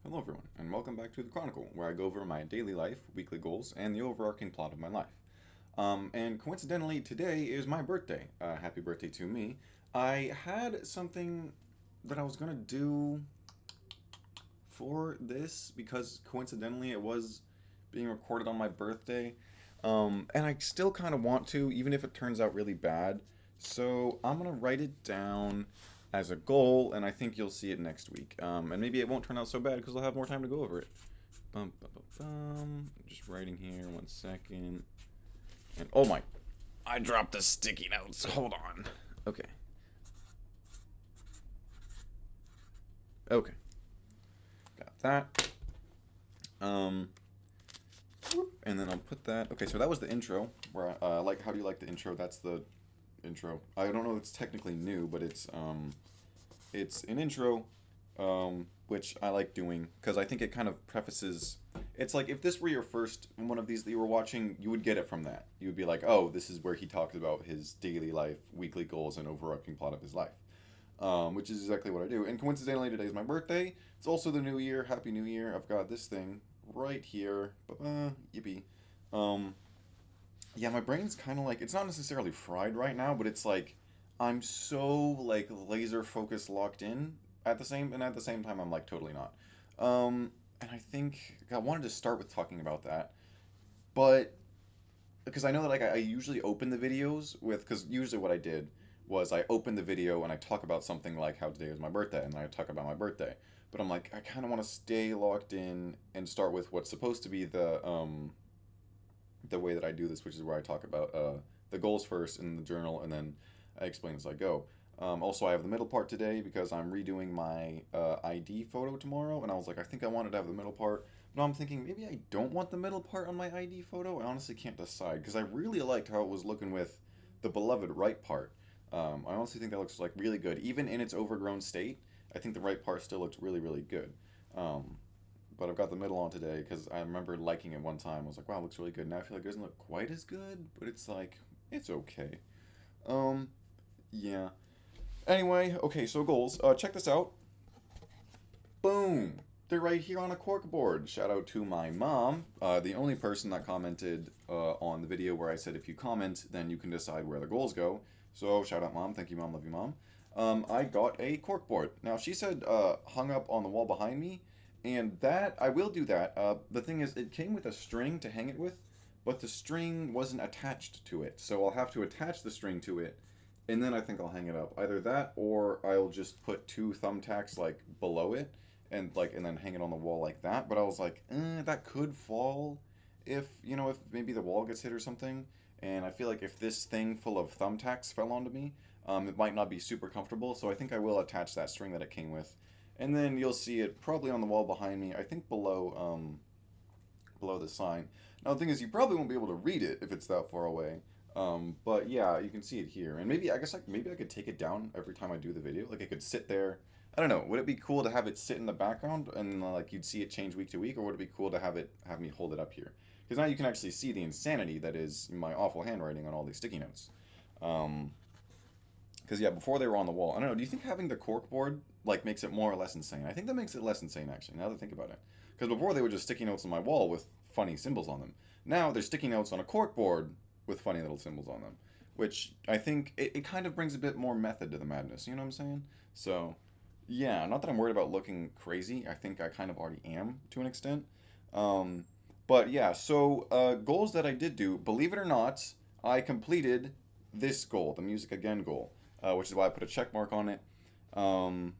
Hello, everyone, and welcome back to The Chronicle, where I go over my daily life, weekly goals, and the overarching plot of my life. And coincidentally, today is my birthday. Happy birthday to me. I had something that I was going to do for this because coincidentally it was being recorded on my birthday. And I still kind of want to, even if it turns out really bad. So I'm going to write it down as a goal, and I think you'll see it next week. And maybe it won't turn out so bad because I'll have more time to go over it. Bum, bum, bum, bum. Just writing here, 1 second. And oh my, I dropped the sticky notes. Hold on. Okay. Okay. Got that. Um, and then I'll put that. Okay, so that was the intro. Where like, how do you like the intro? That's the intro. I don't know if it's technically new, but it's an intro, which I like doing because I think it kind of prefaces. It's like if this were your first one of these that you were watching, you would get it from that. You would be like, oh, this is where he talks about his daily life, weekly goals, and overarching plot of his life. Which is exactly what I do. And coincidentally, today is my birthday. It's also the new year. Happy New Year. I've got this thing right here. Yippee. Um, yeah, my brain's kind of like, it's not necessarily fried right now, but it's like, I'm so like laser focused locked in at the same time I'm like totally not. And I think I wanted to start with talking about that, but because I know that like I usually open the videos with because usually what I did was I open the video and I talk about something like how today is my birthday and then I talk about my birthday. But I'm like I kind of want to stay locked in and start with what's supposed to be the way that I do this, which is where I talk about the goals first in the journal and then I explain as I go. Also, I have the middle part today because I'm redoing my ID photo tomorrow, and I was like, I think I wanted to have the middle part. But now I'm thinking maybe I don't want the middle part on my ID photo. I honestly can't decide because I really liked how it was looking with the beloved right part. I honestly think that looks like really good, even in its overgrown state. I think the right part still looks really, really good. Um, but I've got the middle on today because I remember liking it one time. I was like, wow, it looks really good. Now I feel like it doesn't look quite as good, but it's like it's okay. Um, yeah. Anyway, okay, so goals. Check this out. Boom! They're right here on a corkboard. Shout out to my mom, the only person that commented on the video where I said if you comment, then you can decide where the goals go. So shout out, mom. Thank you, mom. Love you, mom. I got a corkboard. Now she said hung up on the wall behind me, and that I will do that. The thing is, it came with a string to hang it with, but the string wasn't attached to it, so I'll have to attach the string to it and then I think I'll hang it up. Either that, or I'll just put two thumbtacks like below it, and then hang it on the wall like that. But I was like, that could fall if if maybe the wall gets hit or something. And I feel like if this thing full of thumbtacks fell onto me, it might not be super comfortable. So I think I will attach that string that it came with, and then you'll see it probably on the wall behind me. I think below the sign. Now the thing is, you probably won't be able to read it if it's that far away. But yeah, you can see it here, and maybe I guess like maybe I could take it down every time I do the video. Like it could sit there. I don't know. Would it be cool to have it sit in the background and like you'd see it change week to week, or would it be cool to have me hold it up here? Because now you can actually see the insanity that is my awful handwriting on all these sticky notes. Um, because yeah, before they were on the wall. I don't know. Do you think having the cork board like makes it more or less insane? I think that makes it less insane actually. Now that I think about it, because before they were just sticky notes on my wall with funny symbols on them. Now they're sticky notes on a cork board with funny little symbols on them, which I think it kind of brings a bit more method to the madness. You know what I'm saying? So yeah, not that I'm worried about looking crazy. I think I kind of already am to an extent. Um, but yeah, so goals that I did do, believe it or not, I completed this goal, the music again goal, which is why I put a check mark on it. Um,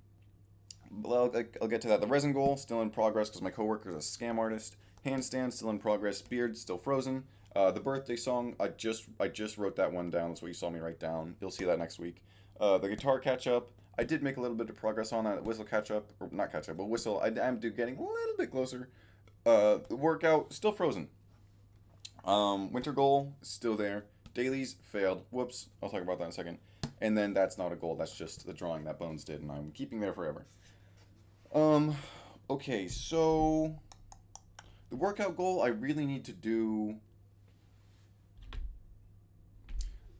well, I'll get to that. The resin goal still in progress because my coworker is a scam artist. Handstand still in progress. Beard still frozen. The birthday song I just wrote that one down. That's what you saw me write down. You'll see that next week. The guitar catch up. I did make a little bit of progress on that. Whistle catch up or not catch up, but whistle. I'm getting a little bit closer. The workout still frozen. Winter goal still there. Dailies failed. Whoops. I'll talk about that in a second. And then that's not a goal. That's just the drawing that Bones did, and I'm keeping there forever. Um, okay, so the workout goal I really need to do.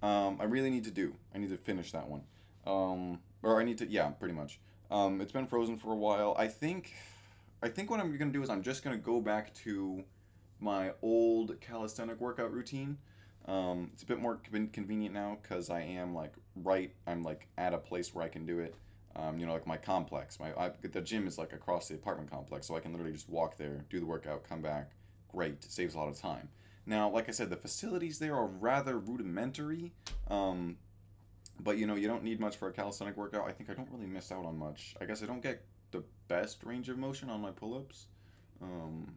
I really need to do. I need to finish that one. Or I need to, yeah, pretty much. It's been frozen for a while. I think I think what I'm gonna do is I'm just gonna go back to my old calisthenic workout routine. It's a bit more convenient now because I am like right. I'm like at a place where I can do it. Like my complex. The gym is like across the apartment complex, so I can literally just walk there, do the workout, come back. Great, saves a lot of time. Now, like I said, the facilities there are rather rudimentary. Um, but you don't need much for a calisthenic workout. I think I don't really miss out on much. I guess I don't get the best range of motion on my pull-ups. Um,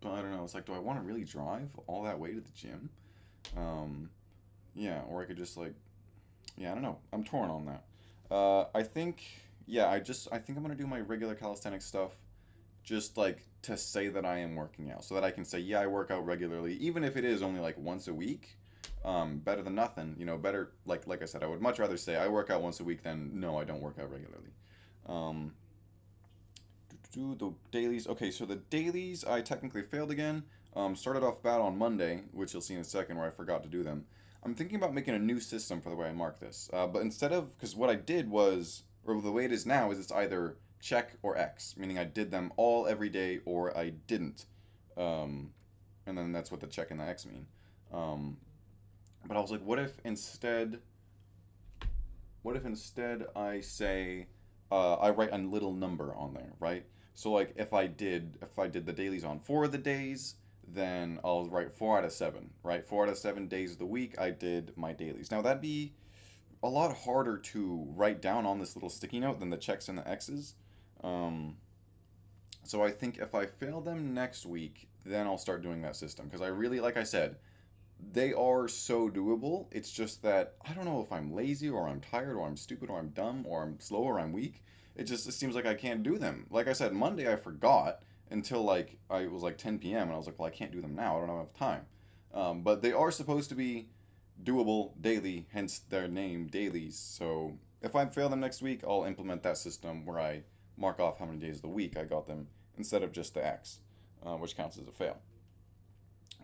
but I don't know. It's like, do I want to really drive all that way to the gym? Um, yeah, or I could just like, yeah, I don't know. I'm torn on that. I think, yeah, I think I'm gonna do my regular calisthenics stuff, just like to say that I am working out, so that I can say, yeah, I work out regularly, even if it is only like once a week. Better than nothing. Better like I said, I would much rather say I work out once a week than no, I don't work out regularly. Um, do the dailies. Okay, so the dailies I technically failed again. Started off bad on Monday, which you'll see in a second, where I forgot to do them. I'm thinking about making a new system for the way I mark this. But instead of, because what I did was, or the way it is now, is it's either check or X, meaning I did them all every day or I didn't. Um, and then that's what the check and the X mean. Um, but I was like, what if instead I say, I write a little number on there, right? So like if I did the dailies on 4 of the days, then I'll write 4 out of 7, right? 4 out of 7 days of the week I did my dailies. Now that'd be a lot harder to write down on this little sticky note than the checks and the X's. Um, so I think if I fail them next week, then I'll start doing that system because I really, like I said, they are so doable. It's just that I don't know if I'm lazy or I'm tired or I'm stupid or I'm dumb or I'm slow or I'm weak. It seems like I can't do them. Like I said, Monday I forgot until like I was like 10 p.m. and I was like, well, I can't do them now. I don't have enough time. But they are supposed to be doable daily, hence their name, dailies. So if I fail them next week, I'll implement that system where I mark off how many days of the week I got them instead of just the X, which counts as a fail.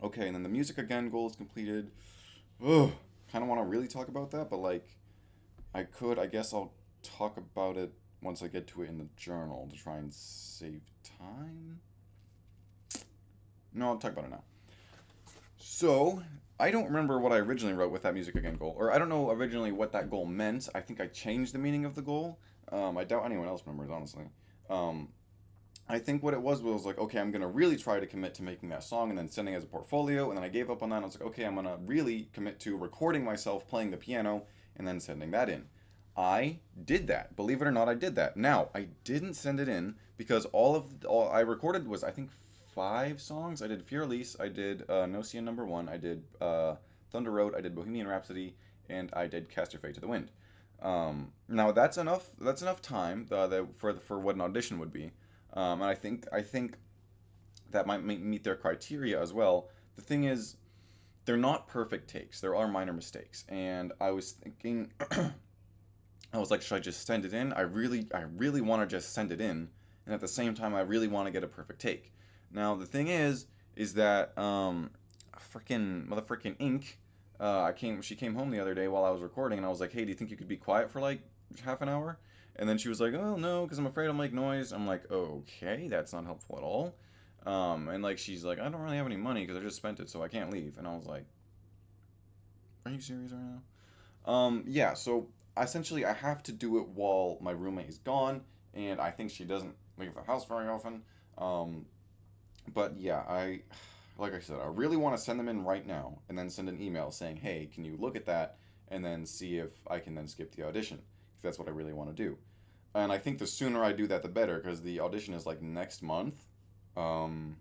Okay, and then the music again goal is completed. Ugh, kind of want to really talk about that, but like I could, I guess I'll talk about it once I get to it in the journal to try and save time. No, I'll talk about it now. So, I don't remember what I originally wrote with that music again goal, or I don't know originally what that goal meant. I think I changed the meaning of the goal. I doubt anyone else remembers, honestly. Um, I think what it was like, okay, I'm gonna really try to commit to making that song and then sending it as a portfolio, and then I gave up on that. And I was like, okay, I'm gonna really commit to recording myself playing the piano and then sending that in. I did that. Believe it or not, I did that. Now I didn't send it in because all I recorded was I think 5 songs. I did Fear Elise, I did No See Number One, I did Thunder Road, I did Bohemian Rhapsody, and I did Cast Your Fate to the Wind. Now that's enough. That's enough time for what an audition would be. And I think that might meet their criteria as well. The thing is, they're not perfect takes. There are minor mistakes, and I was thinking, I was like, should I just send it in? I really want to just send it in, and at the same time, I really want to get a perfect take. Now the thing is that freaking motherfucking Ink, she came home the other day while I was recording, and I was like, hey, do you think you could be quiet for like half an hour? And then she was like, oh no, because I'm afraid I'll make noise. I'm like, okay, that's not helpful at all. And like she's like, I don't really have any money because I just spent it, so I can't leave. And I was like, are you serious right now? Yeah. So essentially, I have to do it while my roommate is gone, and I think she doesn't leave the house very often. Um, but yeah, like I said, I really want to send them in right now, and then send an email saying, hey, can you look at that, and then see if I can then skip the audition, if that's what I really want to do. And I think the sooner I do that, the better, because the audition is like next month. Um,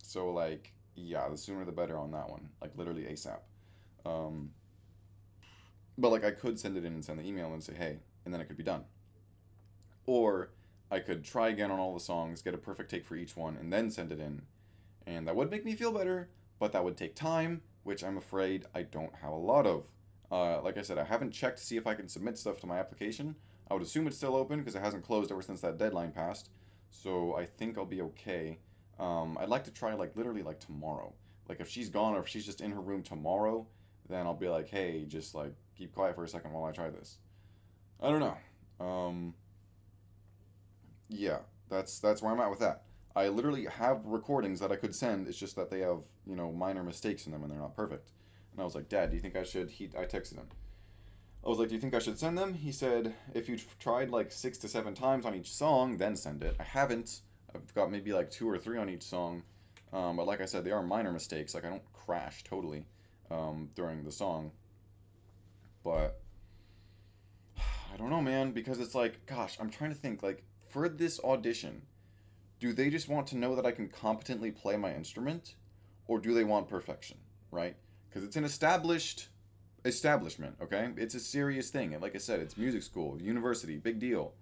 so like, yeah, the sooner the better on that one, like literally ASAP. Um, but like I could send it in and send the email and say, hey, and then it could be done. Or I could try again on all the songs, get a perfect take for each one, and then send it in. And that would make me feel better, but that would take time, which I'm afraid I don't have a lot of. Like I said, I haven't checked to see if I can submit stuff to my application. I would assume it's still open because it hasn't closed ever since that deadline passed. So I think I'll be okay. I'd like to try like literally like tomorrow. Like if she's gone or if she's just in her room tomorrow, then I'll be like, hey, just like keep quiet for a second while I try this. I don't know. Yeah, that's where I'm at with that. I literally have recordings that I could send. It's just that they have, minor mistakes in them and they're not perfect. And I was like, Dad, do you think I should? I texted him. I was like, do you think I should send them? He said, if you tried like 6 to 7 times on each song, then send it. I haven't. I've got maybe like 2 or 3 on each song. But like I said, they are minor mistakes. Like I don't crash totally during the song. But I don't know, man, because it's like, gosh, I'm trying to think. Like for this audition, do they just want to know that I can competently play my instrument, or do they want perfection? Right? Because it's an establishment, okay? It's a serious thing. And like I said, it's music school, university, big deal.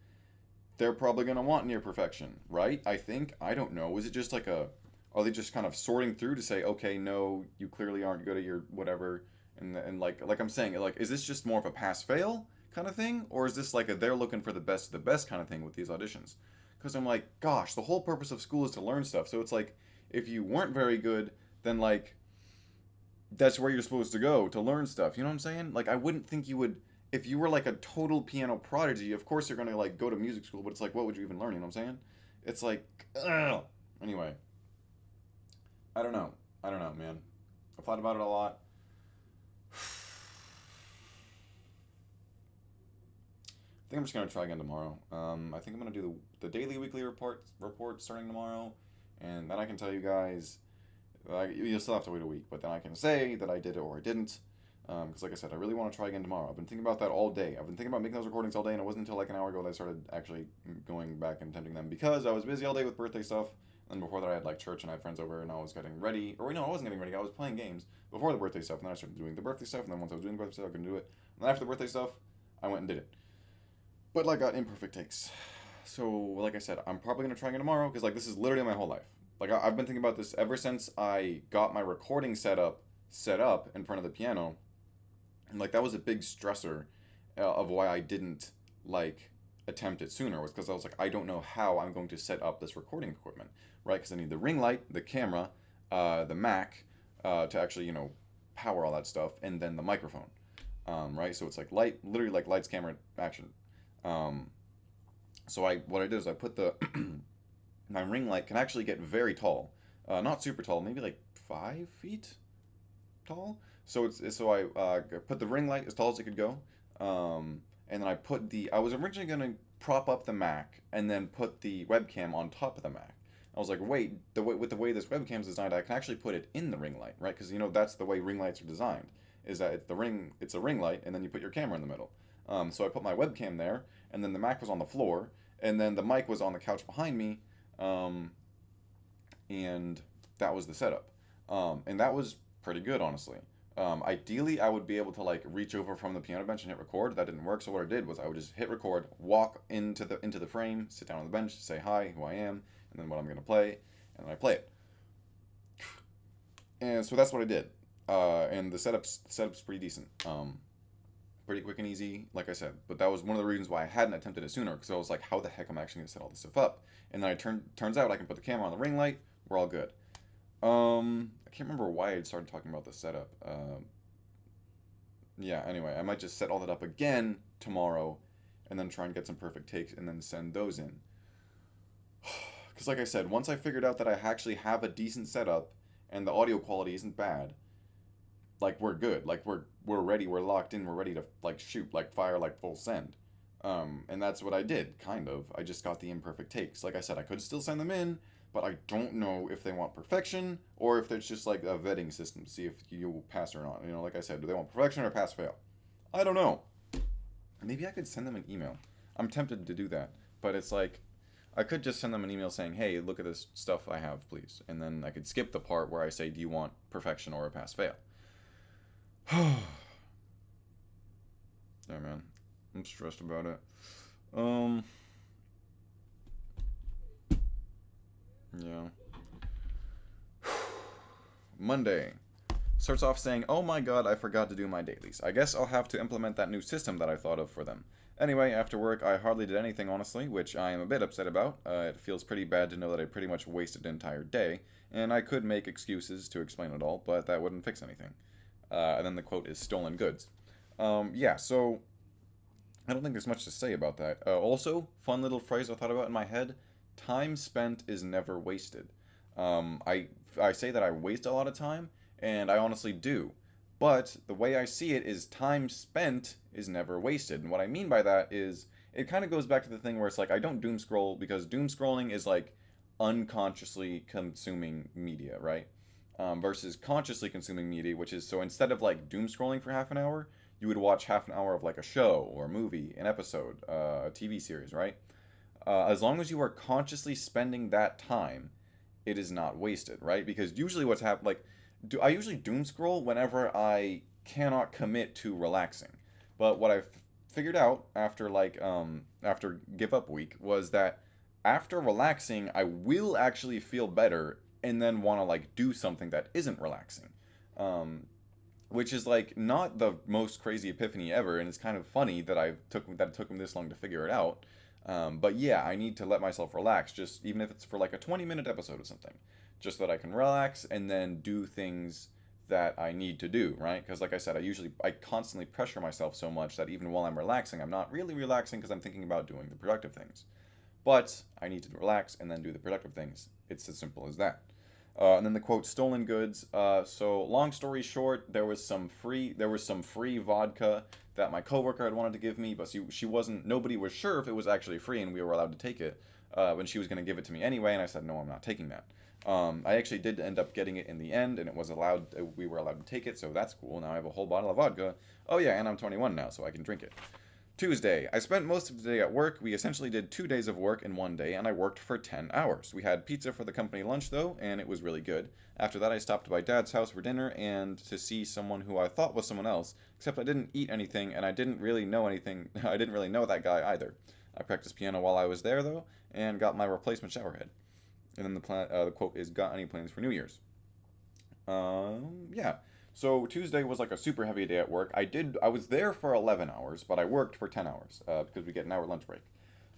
They're probably going to want near perfection, right? I think. I don't know. Is it just like a. Are they just kind of sorting through to say, okay, no, you clearly aren't good at your whatever? And like I'm saying, like, is this just more of a pass fail kind of thing? Or is this like a they're looking for the best of the best kind of thing with these auditions? Because I'm like, gosh, the whole purpose of school is to learn stuff. So it's like, if you weren't very good, then like that's where you're supposed to go to learn stuff. You know what I'm saying? Like I wouldn't think you would if you were like a total piano prodigy. Of course you're gonna like go to music school, but it's like what would you even learn? You know what I'm saying? It's like ugh. Anyway, I don't know. I don't know, man. I've thought about it a lot. I think I'm just gonna try again tomorrow. I think I'm gonna do the daily weekly report starting tomorrow, and then I can tell you guys. You'll still have to wait a week, but then I can say that I did it or I didn't. Because like I said, I really want to try again tomorrow. I've been thinking about that all day. I've been thinking about making those recordings all day, and it wasn't until like an hour ago that I started actually going back and attempting them because I was busy all day with birthday stuff. And before that, I had like church and I had friends over, and I was getting ready. Or no, I wasn't getting ready. I was playing games before the birthday stuff, and then I started doing the birthday stuff. And then once I was doing the birthday stuff, I couldn't do it. And then after the birthday stuff, I went and did it. But like got imperfect takes. So like I said, I'm probably gonna try again tomorrow because like this is literally my whole life. Like I've been thinking about this ever since I got my recording set up in front of the piano, and like that was a big stressor of why I didn't like attempt it sooner was because I was like I don't know how I'm going to set up this recording equipment, right? Because I need the ring light, the camera, the Mac, to actually power all that stuff, and then the microphone, right? So it's like light, literally like lights, camera, action. Um, so what I did is I put the my ring light can actually get very tall, not super tall, maybe like 5 feet tall. So I put the ring light as tall as it could go, and then I was originally gonna prop up the Mac and then put the webcam on top of the Mac. I was like, wait, with the way this webcam is designed, I can actually put it in the ring light, right? Because that's the way ring lights are designed. Is that it's a ring light, and then you put your camera in the middle. So I put my webcam there, and then the Mac was on the floor, and then the mic was on the couch behind me, um, and that was the setup. And that was pretty good, honestly. Ideally, I would be able to like reach over from the piano bench and hit record. That didn't work, so what I did was I would just hit record, walk into the frame, sit down on the bench, say hi, who I am, and then what I'm gonna play, and then I play it. And so that's what I did. And the setup's pretty decent. Pretty quick and easy, like I said. But that was one of the reasons why I hadn't attempted it sooner, because I was like, how the heck am I actually gonna set all this stuff up? And then turns out I can put the camera on the ring light. We're all good. I can't remember why I started talking about the setup. Yeah. Anyway, I might just set all that up again tomorrow, and then try and get some perfect takes, and then send those in. Because like I said, once I figured out that I actually have a decent setup, and the audio quality isn't bad, like we're good. Like we're ready. We're locked in. We're ready to like shoot, like fire, like full send. And that's what I did, kind of. I just got the imperfect takes. Like I said, I could still send them in, but I don't know if they want perfection or if there's just like a vetting system to see if you pass or not. Like I said, do they want perfection or pass fail? I don't know. Maybe I could send them an email. I'm tempted to do that, but it's like I could just send them an email saying, "Hey, look at this stuff I have, please," and then I could skip the part where I say, "Do you want perfection or a pass fail?" Yeah, man, I'm stressed about it. Um, yeah. Monday starts off saying, "Oh my god, I forgot to do my dailies. I guess I'll have to implement that new system that I thought of for them." Anyway, after work, I hardly did anything, honestly, which I am a bit upset about. It feels pretty bad to know that I pretty much wasted an entire day, and I could make excuses to explain it all, but that wouldn't fix anything. And then the quote is stolen goods. Yeah, so I don't think there's much to say about that. Also, fun little phrase I thought about in my head: time spent is never wasted. I say that I waste a lot of time, and I honestly do. But the way I see it is time spent is never wasted. And what I mean by that is it kind of goes back to the thing where it's like I don't doom scroll because doom scrolling is like unconsciously consuming media, right? Versus consciously consuming media, which is so instead of like doom scrolling for half an hour, you would watch half an hour of like a show or a movie, an episode, a TV series, right? As long as you are consciously spending that time, it is not wasted, right? Because usually what's happened, like, I usually doom scroll whenever I cannot commit to relaxing. But what I've figured out after after give up week was that after relaxing, I will actually feel better and then want to like do something that isn't relaxing. Um, which is like not the most crazy epiphany ever, and it's kind of funny that it took him this long to figure it out. But yeah, I need to let myself relax, just even if it's for like a 20-minute episode or something, just so that I can relax and then do things that I need to do, right? Because like I said, I constantly pressure myself so much that even while I'm relaxing, I'm not really relaxing because I'm thinking about doing the productive things. But I need to relax and then do the productive things. It's as simple as that. And then the quote stolen goods. So long story short, there was some free vodka that my coworker had wanted to give me, but she wasn't. Nobody was sure if it was actually free, and we were allowed to take it. When she was going to give it to me anyway, and I said no, I'm not taking that. I actually did end up getting it in the end, and it was allowed. We were allowed to take it, so that's cool. Now I have a whole bottle of vodka. Oh yeah, and I'm 21 now, so I can drink it. Tuesday. I spent most of the day at work. We essentially did 2 days of work in one day, and I worked for 10 hours. We had pizza for the company lunch, though, and it was really good. After that, I stopped by Dad's house for dinner and to see someone who I thought was someone else, except I didn't eat anything, and I didn't really know anything. I didn't really know that guy either. I practiced piano while I was there, though, and got my replacement showerhead. And then the quote is, "Got any plans for New Year's?" Yeah. So Tuesday was like a super heavy day at work. I was there for 11 hours, but I worked for 10 hours because we get an hour lunch break.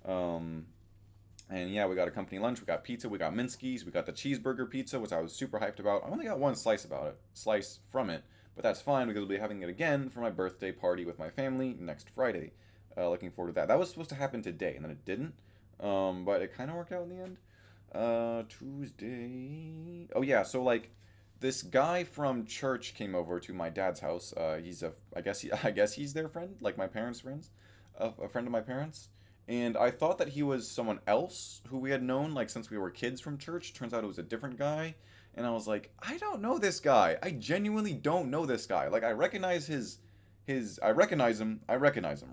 Um, and yeah, we got a company lunch, we got pizza, we got Minsky's, we got the cheeseburger pizza, which I was super hyped about. I only got one slice from it, but that's fine because we'll be having it again for my birthday party with my family next Friday. Looking forward to that. That was supposed to happen today, and then it didn't. But it kind of worked out in the end. Tuesday. Oh yeah, so like this guy from church came over to my dad's house. I guess he's their friend, like my parents' friends, a friend of my parents. And I thought that he was someone else who we had known like since we were kids from church. Turns out it was a different guy. And I was like, I don't know this guy. I genuinely don't know this guy. Like I recognize I recognize him,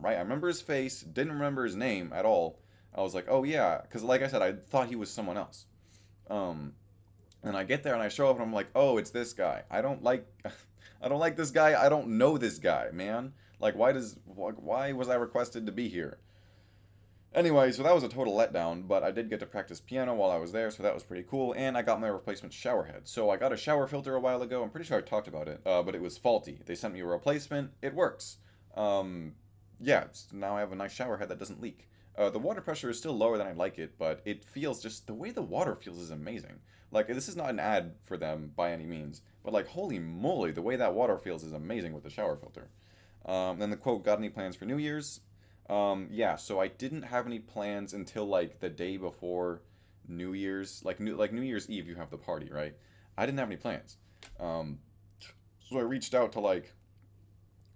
right? I remember his face, didn't remember his name at all. I was like, oh yeah, because like I said, I thought he was someone else. Um, and I get there and I show up and I'm like, oh, it's this guy. I don't like, I don't like this guy. I don't know this guy, man. Like, why was I requested to be here? Anyway, so that was a total letdown, but I did get to practice piano while I was there, so that was pretty cool. And I got my replacement shower head. So I got a shower filter a while ago. I'm pretty sure I talked about it, but it was faulty. They sent me a replacement. It works. Um, yeah, now I have a nice shower head that doesn't leak. The water pressure is still lower than I'd like it, but it feels just the way the water feels is amazing. Like this is not an ad for them by any means, but like holy moly, the way that water feels is amazing with the shower filter. Then the quote, "Got any plans for New Year's?" Yeah, so I didn't have any plans until like the day before New Year's, like New Year's Eve. You have the party, right? I didn't have any plans, um, so I reached out to like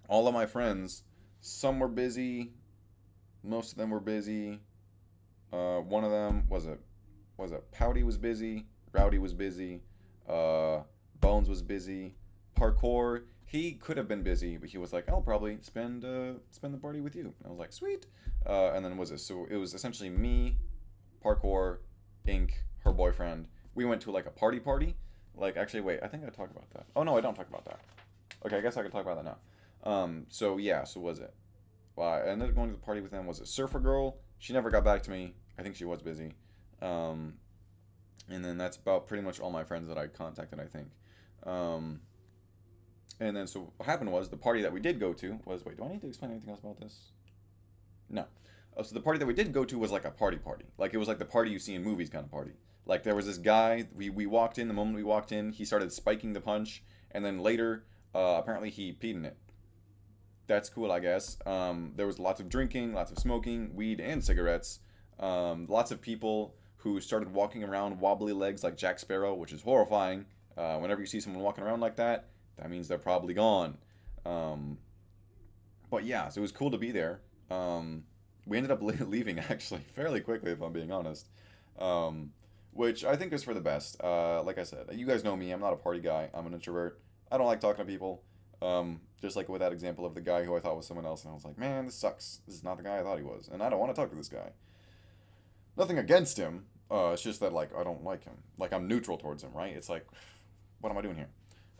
all of my friends. Some were busy, most of them were busy. One of them was it Pouty was busy, Rowdy was busy, uh, Bones was busy, Parkour. He could have been busy, but he was like, "I'll probably spend the party with you." And I was like, "Sweet." And then was it? So it was essentially me, Parkour, Ink, her boyfriend. We went to like a party. Like actually, wait, I think I talked about that. Oh no, I don't talk about that. Okay, I guess I can talk about that now. So yeah, so was it? Well, I ended up going to the party with them. Was it Surfer Girl? She never got back to me. I think she was busy. Um, and then that's about pretty much all my friends that I contacted, I think. Um, and then so what happened was the party that we did go to was, wait, do I need to explain anything else about this? No. So the party that we did go to was like a party. Like it was like the party you see in movies kind of party. Like there was this guy, we walked in, the moment we walked in, he started spiking the punch, and then later, apparently he peed in it. That's cool, I guess. There was lots of drinking, lots of smoking, weed, and cigarettes. Lots of people who started walking around wobbly legs like Jack Sparrow, which is horrifying. Whenever you see someone walking around like that, that means they're probably gone. Um, but yeah, so it was cool to be there. We ended up leaving actually fairly quickly, if I'm being honest. Um, which I think is for the best. Like I said, you guys know me. I'm not a party guy. I'm an introvert. I don't like talking to people. Just like with that example of the guy who I thought was someone else, and I was like, man, this sucks. This is not the guy I thought he was, and I don't want to talk to this guy. Nothing against him. It's just that like I don't like him. Like I'm neutral towards him, right? It's like, what am I doing here?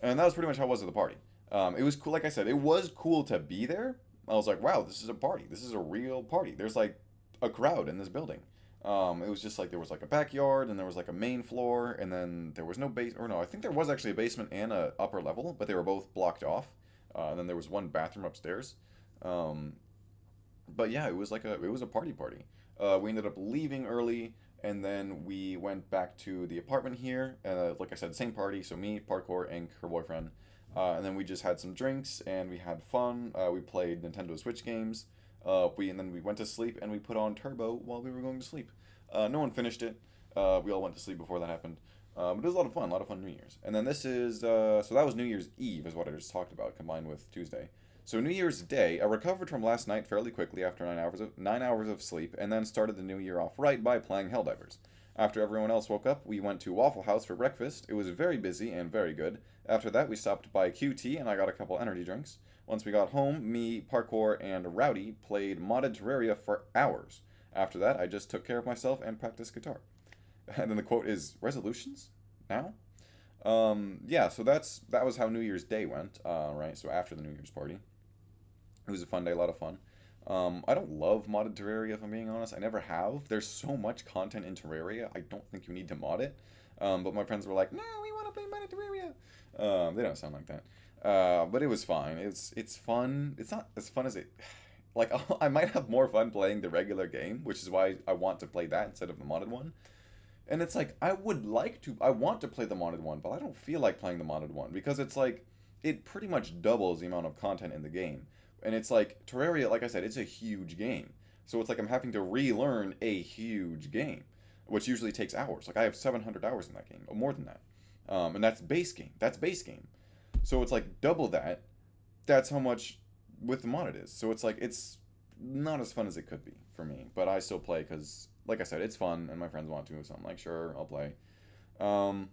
And that was pretty much how it was at the party. It was cool. Like I said, it was cool to be there. I was like, wow, this is a party. This is a real party. There's like a crowd in this building. It was just like there was like a backyard and there was like a main floor and then there was no base or no, I think there was actually a basement and a upper level, but they were both blocked off. And then there was one bathroom upstairs. Um, but yeah, it was a party. We ended up leaving early, and then we went back to the apartment here. Like I said, same party. So me, parkour, and her boyfriend, and then we just had some drinks and we had fun. We played Nintendo Switch games. And then we went to sleep and we put on Turbo while we were going to sleep. No one finished it. We all went to sleep before that happened. But it was a lot of fun New Year's. And then this is so that was New Year's Eve, is what I just talked about, combined with Tuesday. So New Year's Day, I recovered from last night fairly quickly after 9 hours of sleep, and then started the new year off right by playing Helldivers. After everyone else woke up, we went to Waffle House for breakfast. It was very busy and very good. After that, we stopped by QT and I got a couple energy drinks. Once we got home, me, Parkour, and Rowdy played modded Terraria for hours. After that, I just took care of myself and practiced guitar. And then the quote is resolutions now. Yeah, so that was how New Year's Day went. Right, so after the New Year's party. It was a fun day, a lot of fun. I don't love modded Terraria, if I'm being honest. I never have. There's so much content in Terraria, I don't think you need to mod it. But my friends were like, no, we want to play modded Terraria. They don't sound like that. But it was fine. It's fun. It's not as fun as it. Like I might have more fun playing the regular game, which is why I want to play that instead of the modded one. And it's like I want to play the modded one, but I don't feel like playing the modded one because it's like it pretty much doubles the amount of content in the game. And it's like Terraria, like I said, it's a huge game. So it's like I'm having to relearn a huge game, which usually takes hours. Like I have 700 hours in that game, or more than that. And that's base game. That's base game. So it's like double that. That's how much with the mod it is. So it's like it's not as fun as it could be for me, but I still play because, like I said, it's fun and my friends want to. So I'm like, sure, I'll play. Um,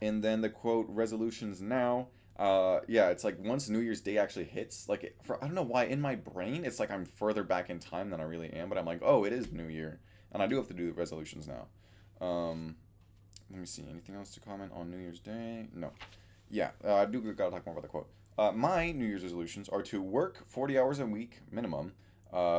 and then the quote resolutions now. Yeah, it's like once New Year's Day actually hits, like for I don't know why in my brain it's like I'm further back in time than I really am, but I'm like, oh, it is New Year, and I do have to do resolutions now. Um, Let me see. Anything else to comment on New Year's Day? No. Yeah, I do gotta talk more about the quote. My New Year's resolutions are to work 40 hours a week minimum,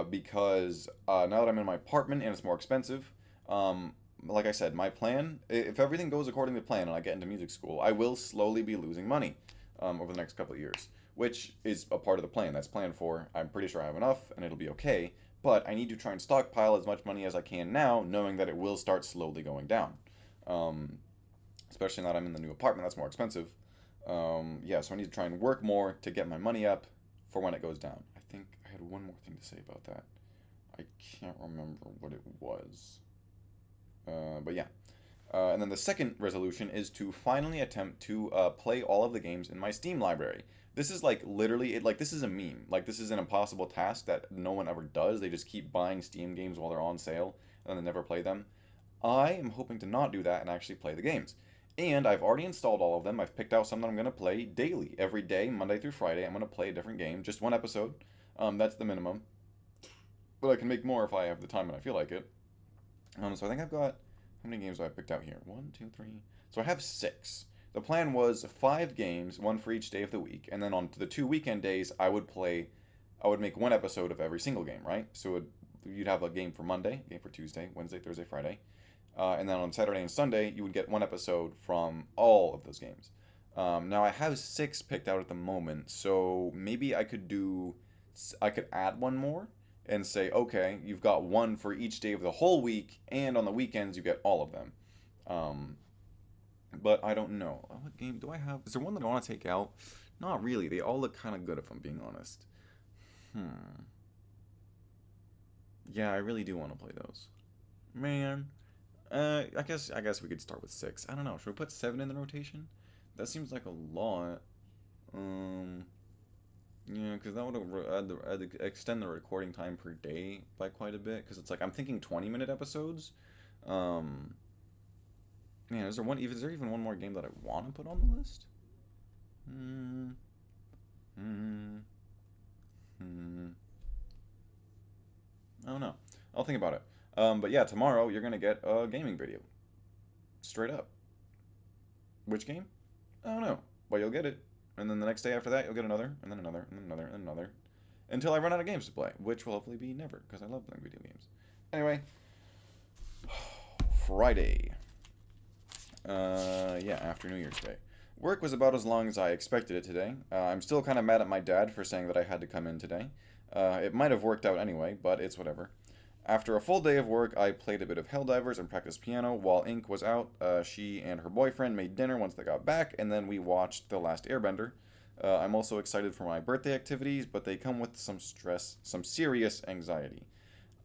because now that I'm in my apartment and it's more expensive, like I said, my plan, if everything goes according to plan and I get into music school, I will slowly be losing money over the next couple of years, which is a part of the plan. That's planned for. I'm pretty sure I have enough and it'll be okay, but I need to try and stockpile as much money as I can now, knowing that it will start slowly going down. Um, Especially now that I'm in the new apartment that's more expensive. Yeah, so I need to try and work more to get my money up for when it goes down. I think I had one more thing to say about that. I can't remember what it was. But yeah. And then the second resolution is to finally attempt to play all of the games in my Steam library. This is like literally it. Like this is a meme. Like this is an impossible task that no one ever does. They just keep buying Steam games while they're on sale and then they never play them. I am hoping to not do that and actually play the games. And I've already installed all of them. I've picked out some that I'm going to play daily, every day, Monday through Friday. I'm going to play a different game, just one episode. That's the minimum. But I can make more if I have the time and I feel like it. So I think I've got how many games have I picked out here? One, two, three. So I have six. The plan was 5 games, one for each day of the week, and then on the 2 weekend days, I would make one episode of every single game, right? So you'd have a game for Monday, a game for Tuesday, Wednesday, Thursday, Friday. And then on Saturday and Sunday, you would get one episode from all of those games. Now I have 6 picked out at the moment, so maybe I could add one more and say, okay, you've got one for each day of the whole week, and on the weekends you get all of them. Um, but I don't know. What game do I have? Is there one that I want to take out? Not really. They all look kind of good, if I'm being honest. Hmm. Yeah, I really do want to play those. Man. I guess we could start with 6. I don't know. Should we put 7 in the rotation? That seems like a lot. Um, yeah, because that would extend the recording time per day by quite a bit. Because it's like I'm thinking 20-minute episodes. Um, Man, is there even one more game that I want to put on the list? Hmm. Hmm. Hmm. I don't know. I'll think about it. But yeah, tomorrow you're gonna get a gaming video, straight up. Which game? I don't know, but you'll get it. And then the next day after that, you'll get another, and then another, and then another, and another, until I run out of games to play, which will hopefully be never, because I love playing video games. Anyway, Friday. Yeah, after New Year's Day. Work was about as long as I expected it today. I'm still kind of mad at my dad for saying that I had to come in today. It might have worked out anyway, but it's whatever. After a full day of work, I played a bit of Helldivers and practiced piano while Ink was out. She and her boyfriend made dinner once they got back, and then we watched The Last Airbender. I'm also excited for my birthday activities, but they come with some stress, some serious anxiety.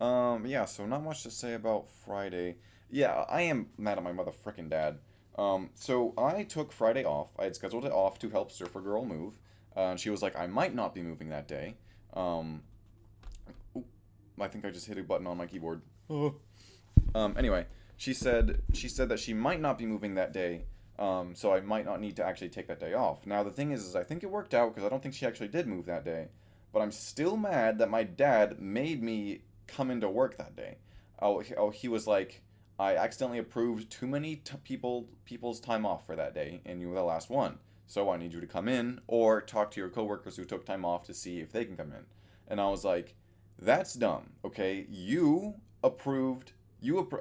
Yeah, so not much to say about Friday. Yeah, I am mad at my mother frickin' dad. So I took Friday off. I had scheduled it off to help Surfer Girl move. And she was like, I might not be moving that day. Um, I think I just hit a button on my keyboard. Oh. Anyway, she said that she might not be moving that day. So I might not need to actually take that day off. Now the thing is I think it worked out because I don't think she actually did move that day. But I'm still mad that my dad made me come into work that day. He was like, I accidentally approved too many people's time off for that day, and you were the last one. So I need you to come in or talk to your coworkers who took time off to see if they can come in. And I was like, that's dumb. Okay, you approved.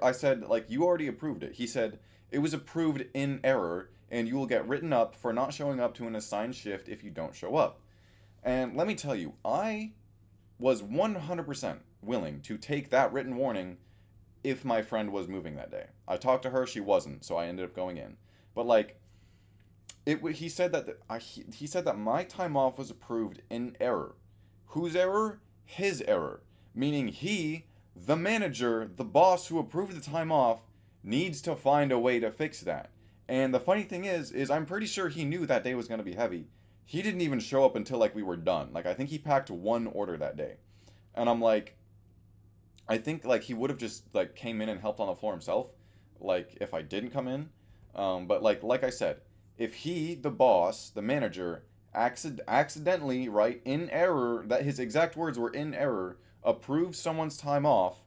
I said like you already approved it. He said it was approved in error, and you will get written up for not showing up to an assigned shift if you don't show up. And let me tell you, I was 100% willing to take that written warning if my friend was moving that day. I talked to her, she wasn't, so I ended up going in. But like he said he said that my time off was approved in error. Whose error? His error. Meaning he, the manager, the boss who approved the time off, needs to find a way to fix that. And the funny thing is I'm pretty sure he knew that day was going to be heavy. He didn't even show up until like we were done. Like I think he packed one order that day. And I'm like, I think like he would have just like came in and helped on the floor himself, like if I didn't come in. But like I said, if he, the boss, the manager, accidentally, right, in error, that his exact words were in error, approved someone's time off,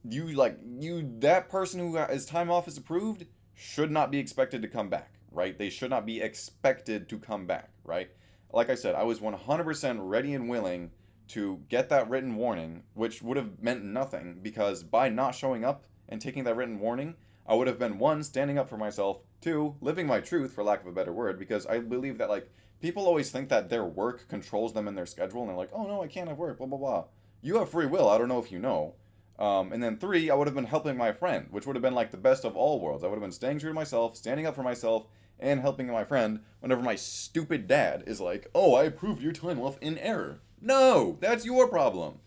that person who his time off is approved should not be expected to come back, right? They should not be expected to come back, right? Like I said, I was 100% ready and willing to get that written warning, which would have meant nothing because by not showing up and taking that written warning, I would have been one, standing up for myself, two, living my truth, for lack of a better word, because I believe that, like, people always think that their work controls them in their schedule, and they're like, oh no, I can't have work, blah, blah, blah. You have free will, I don't know if you know. And then three, I would have been helping my friend, which would have been like the best of all worlds. I would have been staying true to myself, standing up for myself, and helping my friend whenever my stupid dad is like, oh, I approved your time off in error. No, that's your problem.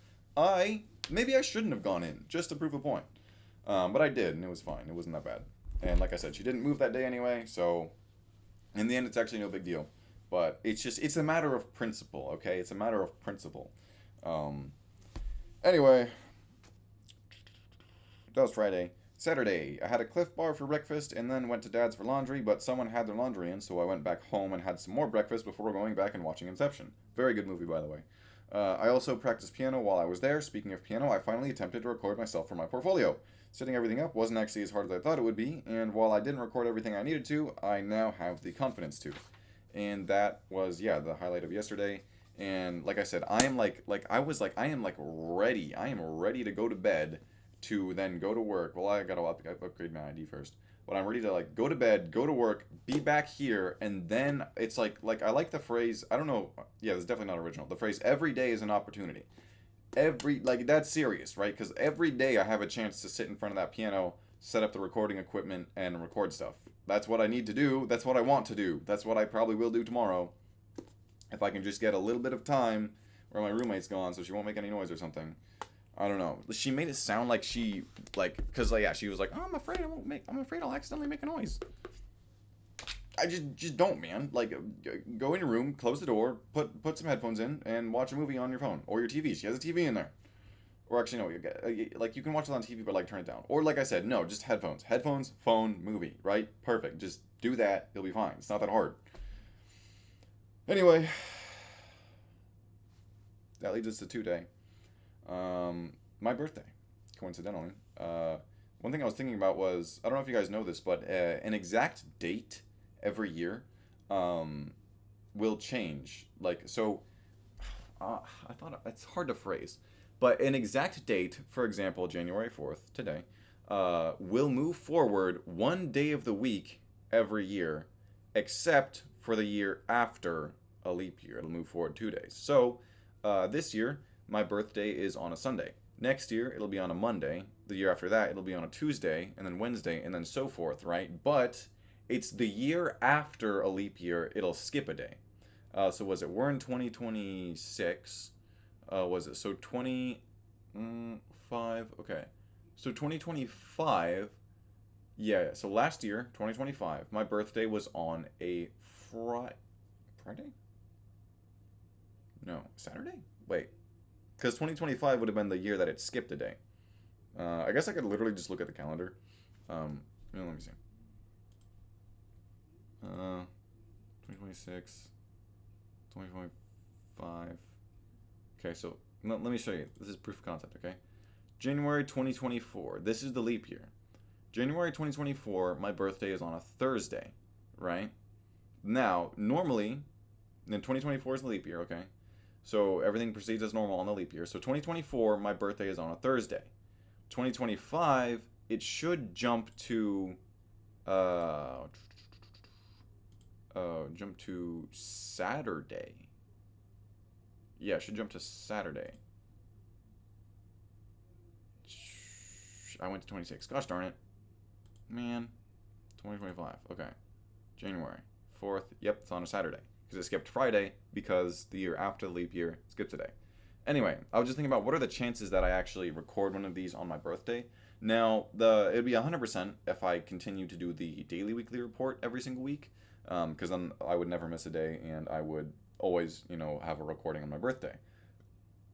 Maybe I shouldn't have gone in, just to prove a point. But I did, and it was fine. It wasn't that bad. And like I said, she didn't move that day anyway, so in the end, it's actually no big deal. But it's a matter of principle, okay? It's a matter of principle. Um, anyway, that was Friday. Saturday, I had a Cliff Bar for breakfast and then went to Dad's for laundry, but someone had their laundry in, so I went back home and had some more breakfast before going back and watching Inception. Very good movie, by the way. I also practiced piano while I was there. Speaking of piano, I finally attempted to record myself for my portfolio. Setting everything up wasn't actually as hard as I thought it would be, and while I didn't record everything I needed to, I now have the confidence to. And that was, yeah, the highlight of yesterday. And like I said, I am I am like ready. I am ready to go to bed to then go to work. Well, I gotta upgrade my ID first. But I'm ready to like go to bed, go to work, be back here, and then it's like I like the phrase. I don't know. Yeah, it's definitely not original. The phrase "every day is an opportunity." That's serious, right? Because every day I have a chance to sit in front of that piano, set up the recording equipment, and record stuff. That's what I need to do. That's what I want to do. That's what I probably will do tomorrow. If I can just get a little bit of time or my roommate's gone, so she won't make any noise or something. I don't know. She made it sound like she like because like yeah, she was like, oh, I'm afraid I'll accidentally make a noise. I just don't, man. Like, go in your room, close the door, put some headphones in, and watch a movie on your phone or your TV. She has a TV in there. Or actually, no, like you can watch it on TV, but like turn it down. Or like I said, no, just headphones, phone, movie, right? Perfect. Just do that. You'll be fine. It's not that hard. Anyway, that leads us to today. My birthday, coincidentally. One thing I was thinking about was I don't know if you guys know this, but an exact date every year will change. Like so, I thought it's hard to phrase, but an exact date, for example, January 4th, today, will move forward one day of the week every year, except for the year after a leap year. It'll move forward 2 days. So this year, my birthday is on a Sunday. Next year, it'll be on a Monday. The year after that, it'll be on a Tuesday, and then Wednesday, and then so forth, right? But it's the year after a leap year, it'll skip a day. So was it, we're in 2026. Was it, so 25, okay. So 2025, yeah, so last year, 2025, my birthday was on a Friday? No, Saturday? Wait. Because 2025 would have been the year that it skipped a day. I guess I could literally just look at the calendar. Let me see. 2026, 2025. Okay, so let me show you. This is proof of concept, okay? January 2024. This is the leap year. January 2024, my birthday is on a Thursday, right? Now, normally, then 2024 is the leap year, okay? So everything proceeds as normal on the leap year. So 2024, my birthday is on a Thursday. 2025, it should jump to Saturday. Yeah, it should jump to Saturday. I went to 26. Gosh darn it. Man. 2025. Okay. January 4th. Yep, it's on a Saturday. Because it skipped Friday because the year after the leap year skipped today. Anyway, I was just thinking about what are the chances that I actually record one of these on my birthday. Now, it'd be 100% if I continue to do the daily weekly report every single week. Because then I would never miss a day and I would always, have a recording on my birthday.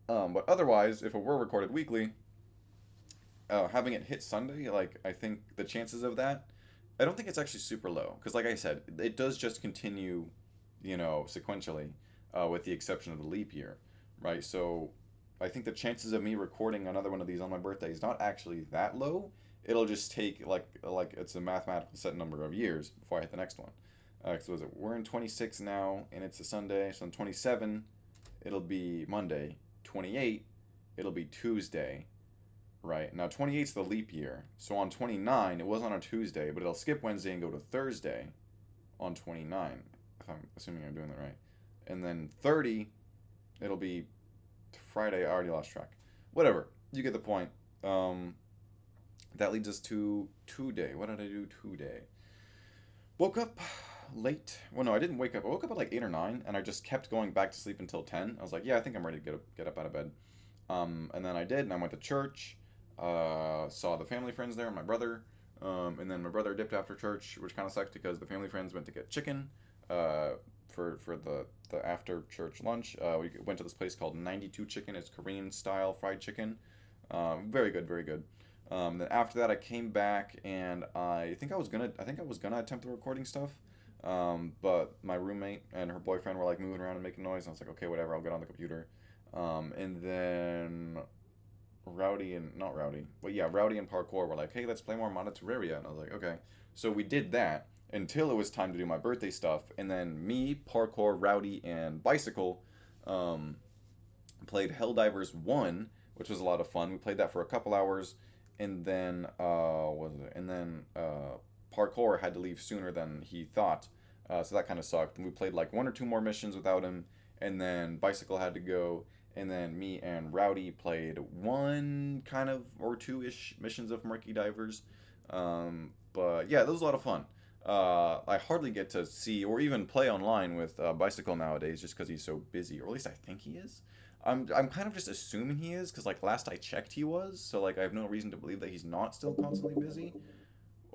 But otherwise, if it were recorded weekly, having it hit Sunday, like, I think the chances of that, I don't think it's actually super low. Because like I said, it does just continue, sequentially, with the exception of the leap year, right? So I think the chances of me recording another one of these on my birthday is not actually that low. It'll just take, like it's a mathematical set number of years before I hit the next one. So we're in 26 now, and it's a Sunday. So in 27, it'll be Monday. 28, it'll be Tuesday, right? Now 28 is the leap year. So on 29, it was on a Tuesday, but it'll skip Wednesday and go to Thursday on 29, if I'm assuming I'm doing that right. And then 30, it'll be Friday. I already lost track. Whatever. You get the point. That leads us to today. What did I do today? Woke up late. Well, no, I didn't wake up. I woke up at like 8 or 9, and I just kept going back to sleep until 10. I was like, yeah, I think I'm ready to get up out of bed. And then I did, and I went to church. Saw the family friends there, and my brother. And then my brother dipped after church, which kind of sucked because the family friends went to get chicken for the after church lunch. We went to this place called 92 Chicken. It's Korean style fried chicken. Very good, very good. Then after that, I came back, and I think I was gonna attempt the recording stuff. But my roommate and her boyfriend were like moving around and making noise, and I was like, okay, whatever, I'll get on the computer. And then Rowdy and Parkour were like, hey, let's play more Mana Terraria, and I was like, okay. So we did that until it was time to do my birthday stuff, and then me, Parkour, Rowdy, and Bicycle played Helldivers 1, which was a lot of fun. We played that for a couple hours, and then Parkour had to leave sooner than he thought, so that kind of sucked. And we played like one or two more missions without him, and then Bicycle had to go, and then me and Rowdy played one kind of or two-ish missions of Murky Divers. But yeah, that was a lot of fun. I hardly get to see or even play online with Bicycle nowadays just because he's so busy, or at least I think he is. I'm kind of just assuming he is because like last I checked he was, so like I have no reason to believe that he's not still constantly busy.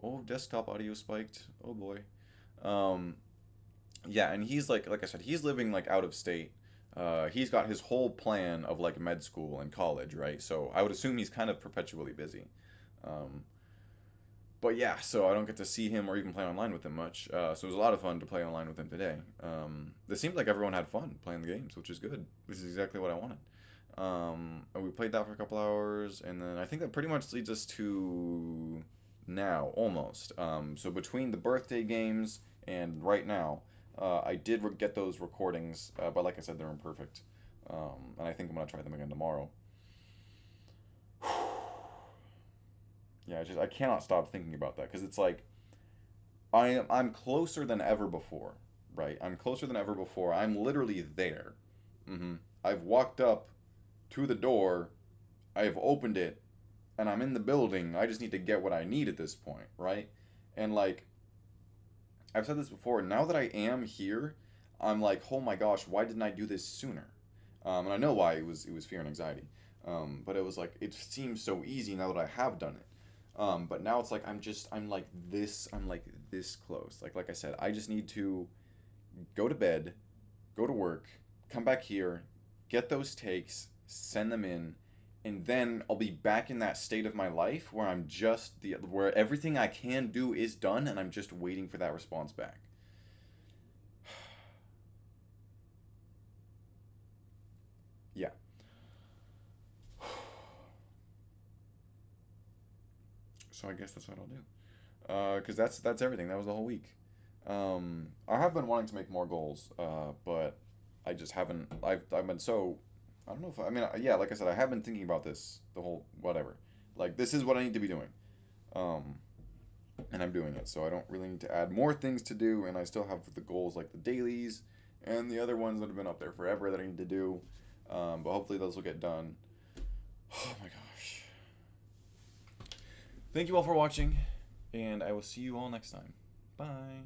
Oh, desktop audio spiked. Oh boy. Um, yeah, and he's like I said, he's living like out of state. He's got his whole plan of like med school and college, right? So I would assume he's kind of perpetually busy. Um, but yeah, so I don't get to see him or even play online with him much. So it was a lot of fun to play online with him today. It seemed like everyone had fun playing the games, which is good. Which is exactly what I wanted. And we played that for a couple hours, and then I think that pretty much leads us to now, almost. So between the birthday games and right now, I did get those recordings, but like I said, they're imperfect. And I think I'm gonna try them again tomorrow. Yeah, I cannot stop thinking about that because it's like I'm closer than ever before, right? I'm closer than ever before. I'm literally there. I've walked up to the door. I've opened it, and I'm in the building. I just need to get what I need at this point, right? And like I've said this before. Now that I am here, I'm like, oh my gosh, why didn't I do this sooner? And I know why it was fear and anxiety. But it was like it seems so easy now that I have done it. But now it's like I'm like this close. Like I said, I just need to go to bed, go to work, come back here, get those takes, send them in, and then I'll be back in that state of my life where I'm just the where everything I can do is done and I'm just waiting for that response back. Yeah. So I guess that's what I'll do. Because that's everything. That was the whole week. I have been wanting to make more goals, but I just haven't. I've been so. I don't know if I mean yeah. Like I said, I have been thinking about this the whole whatever. Like this is what I need to be doing, um, and I'm doing it. So I don't really need to add more things to do, and I still have the goals like the dailies and the other ones that have been up there forever that I need to do. But hopefully those will get done. Oh my gosh. Thank you all for watching, and I will see you all next time. Bye.